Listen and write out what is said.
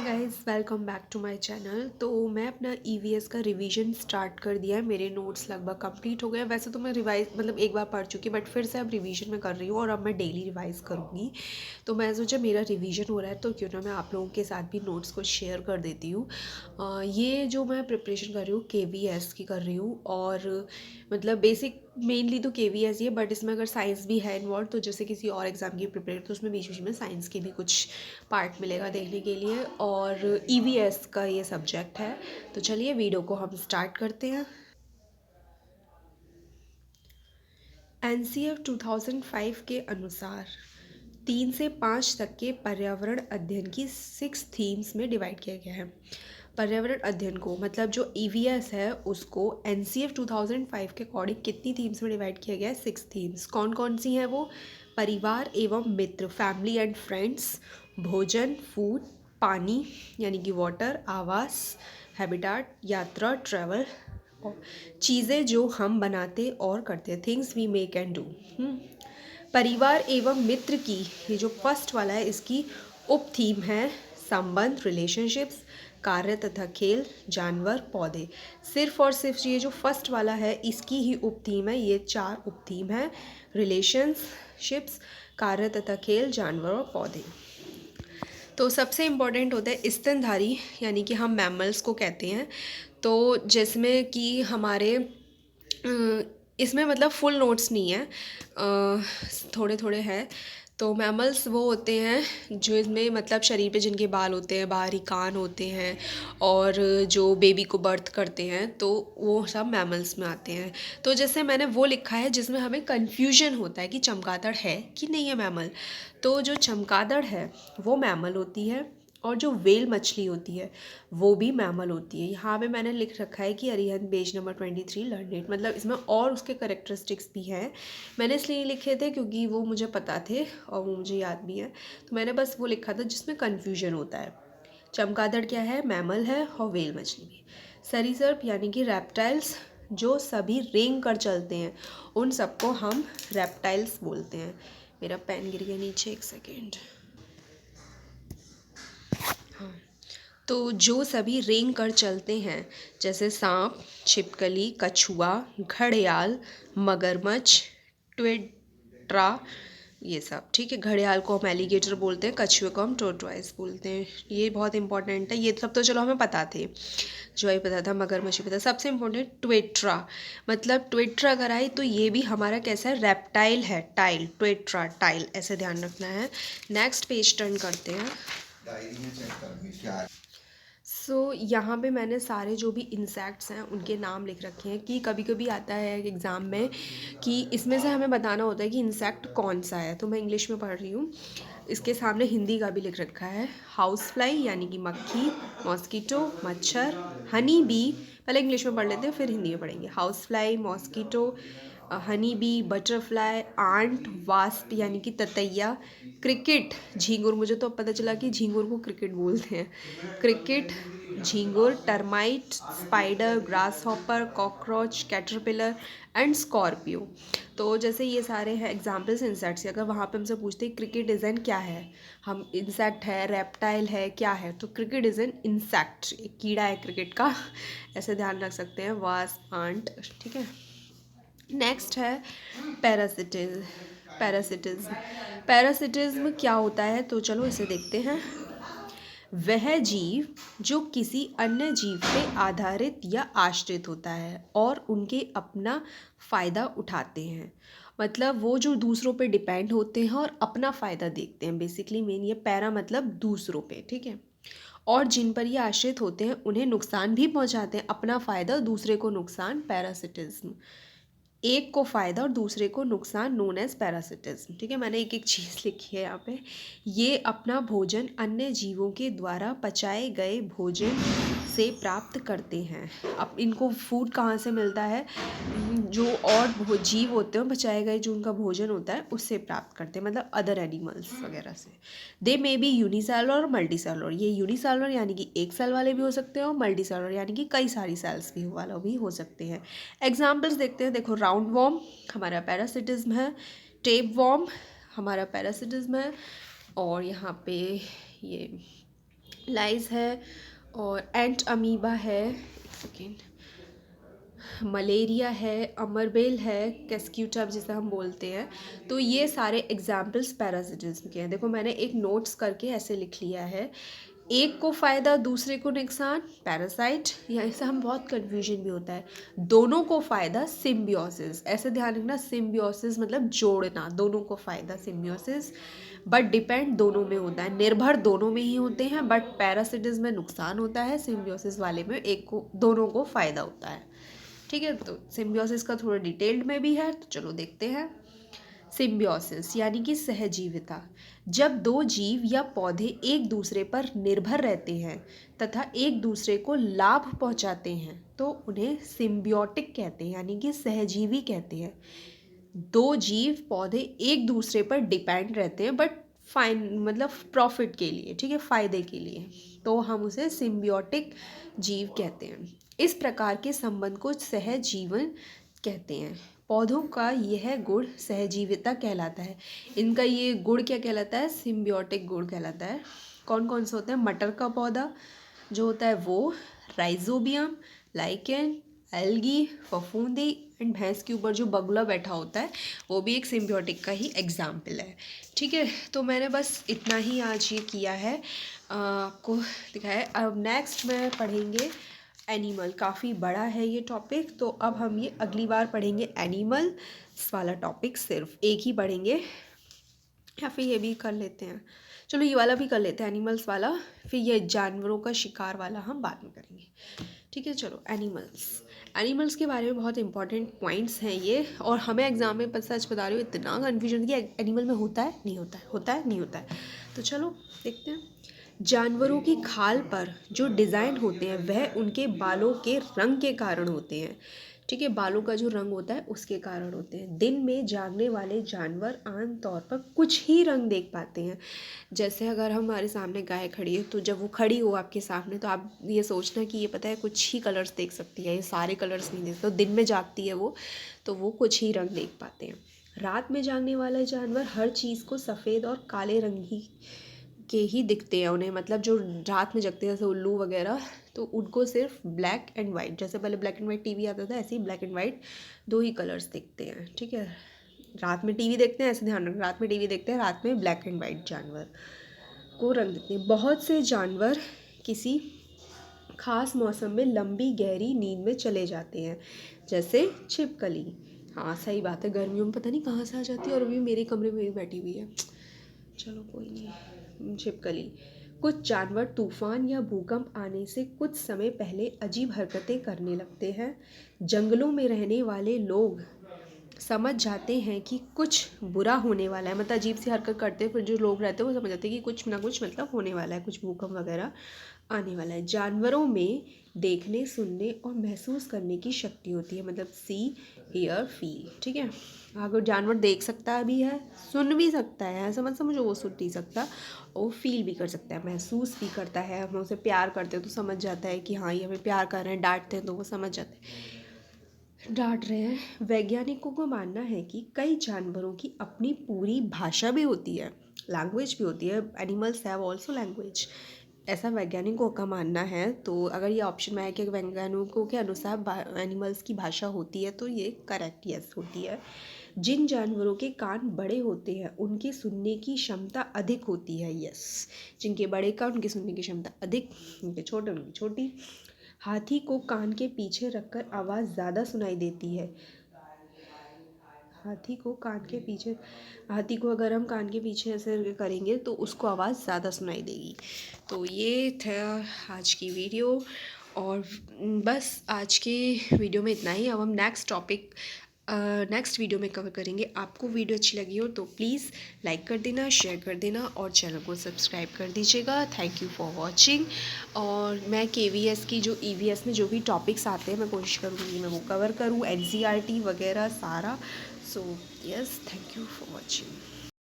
Guys, welcome back to my channel. तो मैं अपना ईवीएस का रिवीजन स्टार्ट कर दिया है। मेरे नोट्स लगभग कंप्लीट हो गए हैं। वैसे तो मैं रिवाइज एक बार पढ़ चुकी, बट फिर से अब रिवीजन में कर रही हूँ और अब मैं डेली रिवाइज करूँगी। तो मैं सोचा मेरा रिवीजन हो रहा है तो क्यों ना मैं आप लोगों के साथ भी नोट्स को शेयर कर देती हूँ। ये जो मैं प्रिपरेशन कर रही हूँ केवीएस की कर रही हूँ, और बेसिक मेनली तो केवीएस ही है, बट इसमें अगर साइंस भी है इन्वॉल्व, तो जैसे किसी और एग्ज़ाम की प्रिपेयर तो उसमें बीच बीच में साइंस के भी कुछ पार्ट मिलेगा देखने के लिए। और ईवीएस का ये सब्जेक्ट है। तो चलिए वीडियो को हम स्टार्ट करते हैं। एनसीएफ 2005 के अनुसार 3 से 5 तक के पर्यावरण अध्ययन की 6 थीम्स में डिवाइड किया गया है। पर्यावरण अध्ययन को जो ईवीएस है उसको एनसीएफ 2005 के अकॉर्डिंग कितनी थीम्स में डिवाइड किया गया है? 6 थीम्स। कौन कौन सी हैं वो? परिवार एवं मित्र, फैमिली एंड फ्रेंड्स, भोजन फूड, पानी यानी कि वाटर, आवास हैबिटाट, यात्रा ट्रैवल, चीज़ें जो हम बनाते और करते हैं, things we make and do. परिवार एवं मित्र की ये जो फर्स्ट वाला है इसकी उप थीम है संबंध, रिलेशनशिप्स, कार्य तथा खेल, जानवर, पौधे। सिर्फ और सिर्फ ये जो फर्स्ट वाला है इसकी ही उप थीम है। ये 4 उप थीम है, रिलेशनशिप्स, कार्य तथा खेल, जानवर और पौधे। तो सबसे इम्पॉर्टेंट होता है स्तनधारी, यानी कि हम मैमल्स को कहते हैं। तो जिसमें कि हमारे इसमें फुल नोट्स नहीं है, थोड़े थोड़े हैं। तो मैमल्स वो होते हैं जो इसमें शरीर पे जिनके बाल होते हैं, बाहरी कान होते हैं, और जो बेबी को बर्थ करते हैं, तो वो सब मैमल्स में आते हैं। तो जैसे मैंने वो लिखा है जिसमें हमें कन्फ्यूजन होता है कि चमगादड़ है कि नहीं है मैमल। तो जो चमगादड़ है वो मैमल होती है, और जो वेल मछली होती है वो भी मैमल होती है। यहाँ पे मैंने लिख रखा है कि Arihant page number 23 learn it, इसमें और उसके करेक्टरिस्टिक्स भी हैं। मैंने इसलिए लिखे थे क्योंकि वो मुझे पता थे और वो मुझे याद भी है। तो मैंने बस वो लिखा था जिसमें कन्फ्यूजन होता है। चमगादड़ क्या है? मैमल है, और वेल मछली भी। सरीसृप यानी कि रेप्टाइल्स, जो सभी रेंग कर चलते हैं उन सबको हम रेप्टाइल्स बोलते हैं। मेरा पेन गिर गया नीचे, एक सेकेंड। हाँ, तो जो सभी रेंग कर चलते हैं, जैसे सांप, छिपकली, कछुआ, घड़ियाल, मगरमच्छ, ट्विट्रा, ये सब। ठीक है, घड़ियाल को हम एलिगेटर बोलते हैं, कछुए को हम टोर्टोइस बोलते हैं। ये बहुत इंपॉर्टेंट है। ये सब तो चलो हमें पता थे, जो ही पता था, मगरमच्छ पता। सबसे इम्पोर्टेंट ट्विट्रा, ट्विट्रा अगर आई तो ये भी हमारा कैसा है? रेप्टाइल है, टाइल, ट्विट्रा टाइल, ऐसे ध्यान रखना है। नेक्स्ट पेज टर्न करते हैं। यहाँ पे मैंने सारे जो भी इंसेक्ट्स हैं उनके नाम लिख रखे हैं, कि कभी कभी आता है एग्ज़ाम में कि इसमें से हमें बताना होता है कि इंसेक्ट कौन सा है। तो मैं इंग्लिश में पढ़ रही हूँ, इसके सामने हिंदी का भी लिख रखा है। हाउस फ्लाई यानी कि मक्खी, मॉस्किटो मच्छर, हनी बी, पहले इंग्लिश में पढ़ लेते हैं फिर हिंदी में पढ़ेंगे। House fly, mosquito, honey bee, butterfly, ant, wasp यानी कि ततैया, क्रिकेट, झींगुर, मुझे तो अब पता चला कि झींगुर को क्रिकेट बोलते हैं। क्रिकेट, झींगुर, termite, spider, grass hopper, cockroach, caterpillar and Scorpio. तो जैसे ये सारे हैं एग्जाम्पल्स इंसेक्ट्स। अगर वहाँ पे हमसे पूछते हैं क्रिकेट डिज़ाइन क्या है, हम इंसेक्ट है, रेप्टाइल है, क्या है, तो क्रिकेट इज़ एन इंसेक्ट, एक कीड़ा है क्रिकेट का, ऐसे ध्यान रख सकते हैं। वास्प, आंट, ठीक है। नेक्स्ट है पैरासिटिज्म। पैरासिटिज्म क्या होता है? तो चलो इसे देखते हैं। वह जीव जो किसी अन्य जीव पे आधारित या आश्रित होता है और उनके अपना फ़ायदा उठाते हैं। वो जो दूसरों पे डिपेंड होते हैं और अपना फ़ायदा देखते हैं। बेसिकली मेन ये पैरा दूसरों पे, ठीक है। और जिन पर ये आश्रित होते हैं उन्हें नुकसान भी पहुंचाते हैं। अपना फ़ायदा, दूसरे को नुकसान, पैरासिटिज्म। एक को फ़ायदा और दूसरे को नुकसान, नोन एज पैरासिटिज्म। ठीक है, मैंने एक एक चीज़ लिखी है यहाँ पे। ये अपना भोजन अन्य जीवों के द्वारा पचाए गए भोजन से प्राप्त करते हैं। अब इनको फूड कहाँ से मिलता है? जो और जीव होते हैं पचाए गए, जो उनका भोजन होता है उससे प्राप्त करते हैं, अदर एनिमल्स वगैरह से। दे मे बी यूनिसेलुलर और मल्टी सेलुलर। ये यूनिसेलुलर यानी कि एक सेल वाले भी हो सकते हैं, और मल्टी सेलुलर यानी कि कई सारी सेल्स भी वाला भी हो सकते हैं। एग्जाम्पल्स देखते हैं। देखो, राउंड वॉर्म हमारा पैरासिटिज्म है, टेप वॉर्म हमारा पैरासिटिज्म है, और यहाँ पे ये लाइज है और एंट अमीबा है, एक सेकेंड, मलेरिया है, अमरबेल है, कैस्क्यूटब जिसे हम बोलते हैं। तो ये सारे एग्जाम्पल्स पैरासिटिज्म के हैं। देखो मैंने एक नोट्स करके ऐसे लिख लिया है, एक को फ़ायदा दूसरे को नुकसान, पैरासाइट, या इससे हम बहुत कन्फ्यूजन भी होता है। दोनों को फ़ायदा, सिम्बियोसिस, ऐसे ध्यान रखना, सिम्बियोसिस मतलब जोड़ना, दोनों को फ़ायदा सिम्बियोसिस, बट डिपेंड दोनों में होता है, निर्भर दोनों में ही होते हैं, बट पैरासिटिज्म में नुकसान होता है, सिम्बियोसिस वाले में एक को, दोनों को फ़ायदा होता है। ठीक है, तो सिम्बियोसिस का थोड़ा डिटेल्ड में भी है, तो चलो देखते हैं। सिम्बियोसिस यानी कि सहजीविता, जब दो जीव या पौधे एक दूसरे पर निर्भर रहते हैं तथा एक दूसरे को लाभ पहुंचाते हैं तो उन्हें सिम्बियोटिक कहते हैं, यानी कि सहजीवी कहते हैं। दो जीव पौधे एक दूसरे पर डिपेंड रहते हैं बट फाइन मतलब प्रॉफिट के लिए, ठीक है, फ़ायदे के लिए, तो हम उसे सिम्बियोटिक जीव कहते हैं। इस प्रकार के संबंध को सहजीवन कहते हैं। पौधों का यह गुण सहजीविता कहलाता है। इनका ये गुण क्या कहलाता है? सिम्बियोटिक गुण कहलाता है। कौन कौन से होते हैं? मटर का पौधा जो होता है वो, राइजोबियम, लाइकेन, एल्गी, फफूंदी, एंड भैंस के ऊपर जो बगुला बैठा होता है वो भी एक सिम्बियोटिक का ही एग्जाम्पल है। ठीक है, तो मैंने बस इतना ही आज ये किया है, आपको दिखाया है। अब नेक्स्ट में पढ़ेंगे एनिमल, काफ़ी बड़ा है ये टॉपिक, तो अब हम ये अगली बार पढ़ेंगे एनिमल्स वाला टॉपिक, सिर्फ एक ही पढ़ेंगे, या फिर ये भी कर लेते हैं, चलो ये वाला भी कर लेते हैं एनिमल्स वाला, फिर ये जानवरों का शिकार वाला हम बाद में करेंगे। ठीक है, चलो एनिमल्स के बारे में बहुत इंपॉर्टेंट पॉइंट्स हैं ये, और हमें एग्जाम में सच बता रही हूँ इतना कन्फ्यूजन कि एनिमल में होता है नहीं होता है, होता है नहीं होता है। तो चलो देखते हैं। जानवरों की खाल पर जो डिज़ाइन होते हैं वह उनके बालों के रंग के कारण होते हैं। ठीक है, बालों का जो रंग होता है उसके कारण होते हैं। दिन में जागने वाले जानवर आमतौर पर कुछ ही रंग देख पाते हैं। जैसे अगर हमारे सामने गाय खड़ी है तो जब वो खड़ी हो आपके सामने तो आप ये सोचना कि ये पता है कुछ ही कलर्स देख सकती है, ये सारे कलर्स नहीं देखते। तो दिन में जागती है वो, तो वो कुछ ही रंग देख पाते हैं। रात में जागने वाले जानवर हर चीज़ को सफ़ेद और काले रंग के ही दिखते हैं उन्हें, मतलब जो रात में जगते हैं जैसे उल्लू वगैरह, तो उनको सिर्फ ब्लैक एंड वाइट, जैसे पहले ब्लैक एंड वाइट टीवी आता था ऐसे ही ब्लैक एंड वाइट दो ही कलर्स दिखते हैं। ठीक है, रात में टीवी देखते हैं, ऐसे ध्यान रखना, रात में टीवी देखते हैं, रात में ब्लैक एंड वाइट जानवर को रंग दिखते हैं। बहुत से जानवर किसी खास मौसम में लंबी गहरी नींद में चले जाते हैं, जैसे छिपकली। हाँ सही बात है, गर्मियों में पता नहीं कहाँ से आ जाती है, और अभी मेरे कमरे में भी बैठी हुई है। चलो कोई नहीं, छिपकली। कुछ जानवर तूफान या भूकंप आने से कुछ समय पहले अजीब हरकतें करने लगते हैं। जंगलों में रहने वाले लोग समझ जाते हैं कि कुछ बुरा होने वाला है, मतलब अजीब सी हरकत करते हैं, फिर जो लोग रहते हैं वो समझ जाते हैं कि कुछ ना कुछ मतलब होने वाला है, कुछ भूकंप वगैरह आने वाला है। जानवरों में देखने, सुनने और महसूस करने की शक्ति होती है, मतलब सी, हियर, फील। ठीक है, अगर जानवर देख सकता भी है, सुन भी सकता है, ऐसा मत समझो वो सुन नहीं सकता, वो फील भी कर सकता है, महसूस भी करता है। हम उसे प्यार करते हैं तो समझ जाता है कि हाँ ये हमें प्यार कर रहे हैं, डांटते हैं तो वो समझ जाते हैं डांट रहे हैं। वैज्ञानिकों को मानना है कि कई जानवरों की अपनी पूरी भाषा भी होती है, लैंग्वेज भी होती है। एनिमल्स हैव ऑल्सो लैंग्वेज, ऐसा वैज्ञानिकों का मानना है। तो अगर ये ऑप्शन में है कि वैज्ञानिकों के अनुसार एनिमल्स की भाषा होती है, तो ये करेक्ट यस होती है। जिन जानवरों के कान बड़े होते हैं उनकी सुनने की क्षमता अधिक होती है, यस। जिनके बड़े कान उनकी सुनने की क्षमता अधिक, उनके छोटे उनकी छोटी। हाथी को कान के पीछे रखकर आवाज़ ज़्यादा सुनाई देती है। हाथी को अगर हम कान के पीछे ऐसे करेंगे तो उसको आवाज़ ज़्यादा सुनाई देगी। तो ये था आज की वीडियो, और बस आज के वीडियो में इतना ही। अब हम नेक्स्ट वीडियो में कवर करेंगे। आपको वीडियो अच्छी लगी हो तो प्लीज़ लाइक कर देना, शेयर कर देना और चैनल को सब्सक्राइब कर दीजिएगा। Thank you for watching. और मैं KVS की जो EVS में जो भी टॉपिक्स आते हैं मैं कोशिश करूँगी मैं वो कवर करूँ, NCERT वगैरह सारा। So yes, thank you for watching.